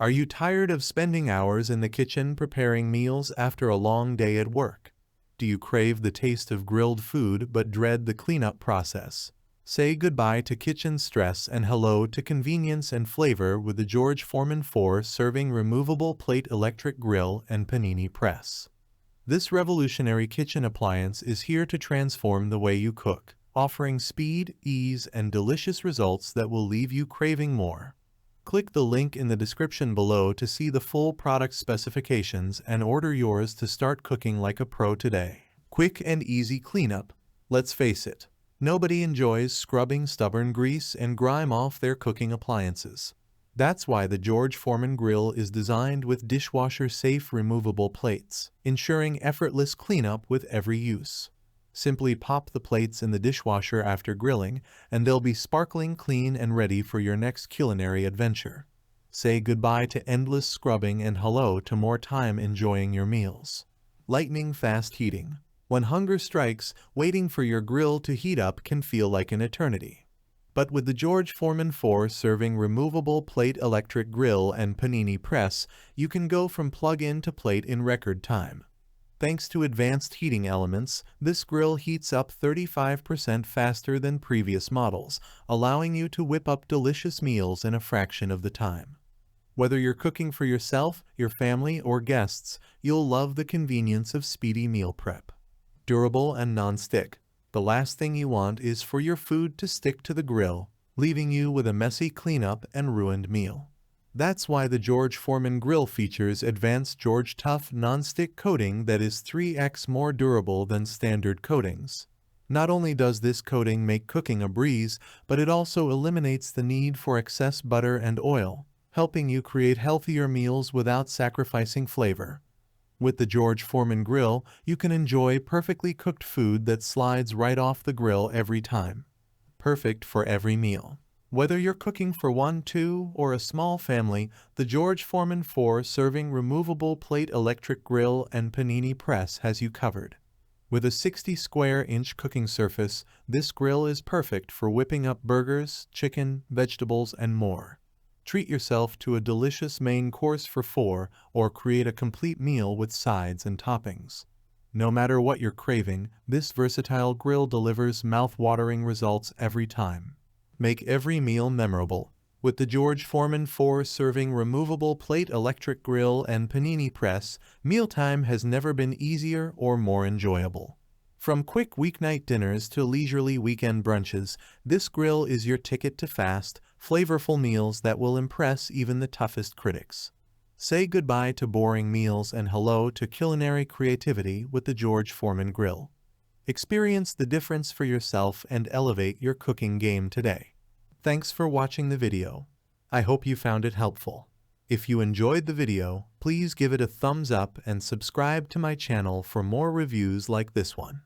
Are you tired of spending hours in the kitchen preparing meals after a long day at work? Do you crave the taste of grilled food but dread the cleanup process? Say goodbye to kitchen stress and hello to convenience and flavor with the George Foreman 4-serving removable plate electric grill and panini press. This revolutionary kitchen appliance is here to transform the way you cook, offering speed, ease, and delicious results that will leave you craving more. Click the link in the description below to see the full product specifications and order yours to start cooking like a pro today. Quick and easy cleanup. Let's face it, nobody enjoys scrubbing stubborn grease and grime off their cooking appliances. That's why the George Foreman grill is designed with dishwasher-safe removable plates, ensuring effortless cleanup with every use. Simply pop the plates in the dishwasher after grilling, and they'll be sparkling clean and ready for your next culinary adventure. Say goodbye to endless scrubbing and hello to more time enjoying your meals. Lightning-fast heating. When hunger strikes, waiting for your grill to heat up can feel like an eternity. But with the George Foreman 4-serving removable plate electric grill and panini press, you can go from plug-in to plate in record time. Thanks to advanced heating elements, this grill heats up 35% faster than previous models, allowing you to whip up delicious meals in a fraction of the time. Whether you're cooking for yourself, your family, or guests, you'll love the convenience of speedy meal prep. Durable and non-stick. The last thing you want is for your food to stick to the grill, leaving you with a messy cleanup and ruined meal. That's why the George Foreman grill features advanced George Tough non-stick coating that is 3x more durable than standard coatings. Not only does this coating make cooking a breeze, but it also eliminates the need for excess butter and oil, helping you create healthier meals without sacrificing flavor. With the George Foreman grill, you can enjoy perfectly cooked food that slides right off the grill every time. Perfect for every meal. Whether you're cooking for 1, 2, or a small family, the George Foreman 4-serving removable plate electric grill and panini press has you covered. With a 60 square inch cooking surface, this grill is perfect for whipping up burgers, chicken, vegetables, and more. Treat yourself to a delicious main course for 4, or create a complete meal with sides and toppings. No matter what you're craving, this versatile grill delivers mouth-watering results every time. Make every meal memorable. With the George Foreman 4-serving removable plate electric grill and panini press, mealtime has never been easier or more enjoyable. From quick weeknight dinners to leisurely weekend brunches, this grill is your ticket to fast, flavorful meals that will impress even the toughest critics. Say goodbye to boring meals and hello to culinary creativity with the George Foreman grill. Experience the difference for yourself and elevate your cooking game today. Thanks for watching the video. I hope you found it helpful. If you enjoyed the video, please give it a thumbs up and subscribe to my channel for more reviews like this one.